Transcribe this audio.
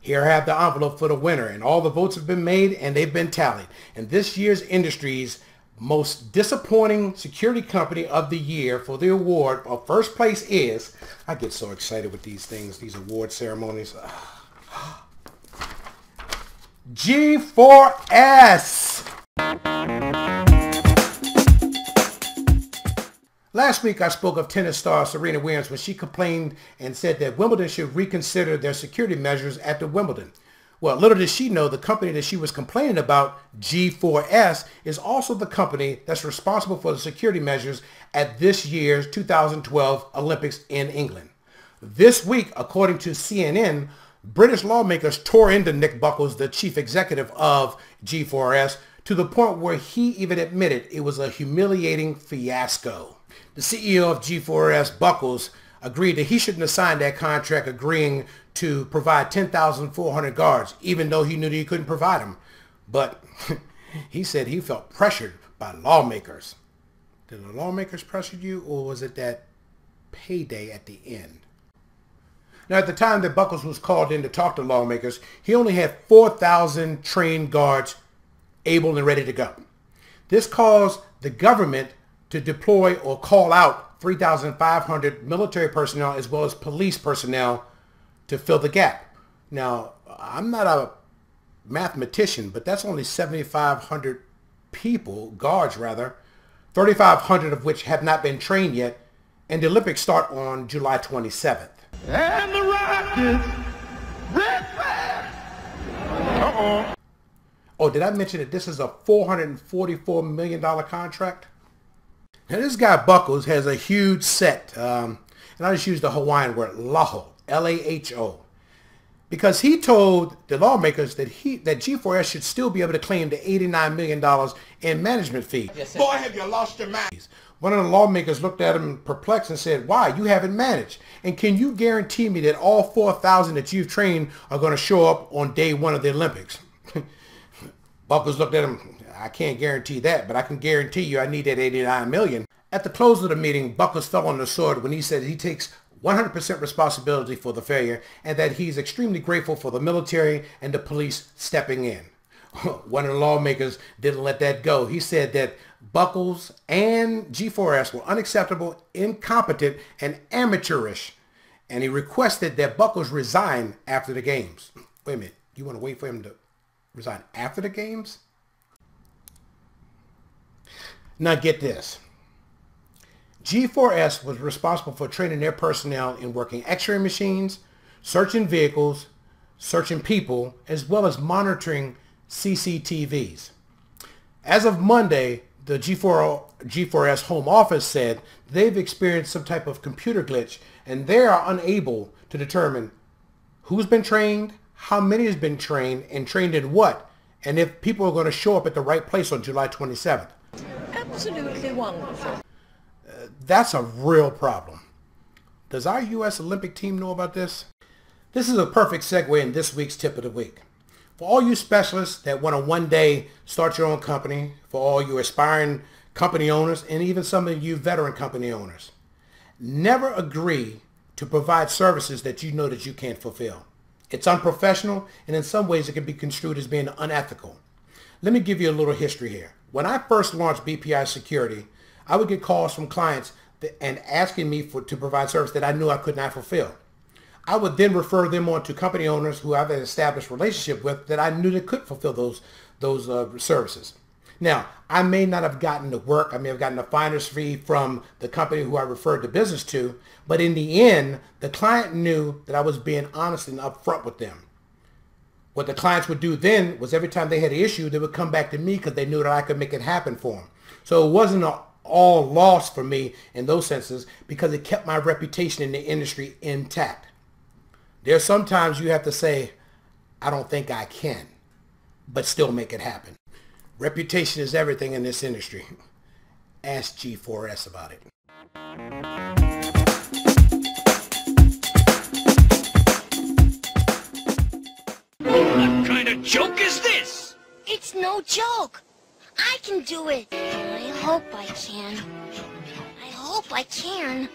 Here I have the envelope for the winner, and all the votes have been made and they've been tallied. And this year's industry's most disappointing security company of the year for the award of first place is, I get so excited with these things, these award ceremonies. G4S. Last week I spoke of tennis star Serena Williams when she complained and said that Wimbledon should reconsider their security measures at the Wimbledon. Well, little did she know the company that she was complaining about, G4S, is also the company that's responsible for the security measures at this year's 2012 Olympics in England. This week, according to CNN, British lawmakers tore into Nick Buckles, the chief executive of G4S, to the point where he even admitted it was a humiliating fiasco. The CEO of G4S, Buckles, agreed that he shouldn't have signed that contract agreeing to provide 10,400 guards, even though he knew that he couldn't provide them. But he said he felt pressured by lawmakers. Did the lawmakers pressure you, or was it that payday at the end? Now, at the time that Buckles was called in to talk to lawmakers, he only had 4,000 trained guards able and ready to go. This caused the government to deploy or call out 3,500 military personnel as well as police personnel to fill the gap. Now, I'm not a mathematician, but that's only 7,500 people, guards rather, 3,500 of which have not been trained yet, and the Olympics start on July 27th. And the Rockets, red flag. Uh-oh. Oh, did I mention that this is a $444 million contract? Now, this guy Buckles has a huge set, and I just use the Hawaiian word, laho, L-A-H-O, because he told the lawmakers that G4S should still be able to claim the $89 million in management fee. Yes, boy, have you lost your mind? One of the lawmakers looked at him perplexed and said, why? You haven't managed. And can you guarantee me that all 4,000 that you've trained are going to show up on day one of the Olympics? Buckles looked at him. I can't guarantee that, but I can guarantee you I need that $89 million. At the close of the meeting, Buckles fell on the sword when he said he takes 100% responsibility for the failure and that he's extremely grateful for the military and the police stepping in. One of the lawmakers didn't let that go. He said that Buckles and G4S were unacceptable, incompetent, and amateurish, and he requested that Buckles resign after the games. Wait a minute, you want to wait for him to resign after the games? Now get this. G4S was responsible for training their personnel in working x-ray machines, searching vehicles, searching people, as well as monitoring CCTVs. As of Monday, the G4S home office said they've experienced some type of computer glitch and they are unable to determine who's been trained, how many has been trained, and trained in what, and if people are going to show up at the right place on July 27th. Absolutely wonderful. That's a real problem. Does our U.S. Olympic team know about this? This is a perfect segue in this week's tip of the week. For all you specialists that want to one day start your own company, for all you aspiring company owners, and even some of you veteran company owners, never agree to provide services that you know that you can't fulfill. It's unprofessional, and in some ways it can be construed as being unethical. Let me give you a little history here. When I first launched BPI Security, I would get calls from clients and asking me to provide service that I knew I could not fulfill. I would then refer them on to company owners who I've established relationship with that I knew that could fulfill those services. Now, I may not have gotten the work. I may have gotten a finder's fee from the company who I referred the business to, but in the end, the client knew that I was being honest and upfront with them. What the clients would do then was every time they had an issue, they would come back to me because they knew that I could make it happen for them. So it wasn't all lost for me in those senses because it kept my reputation in the industry intact. There's sometimes you have to say, I don't think I can, but still make it happen. Reputation is everything in this industry. Ask G4S about it. What kind of joke is this? It's no joke. I can do it. I hope I can. I hope I can.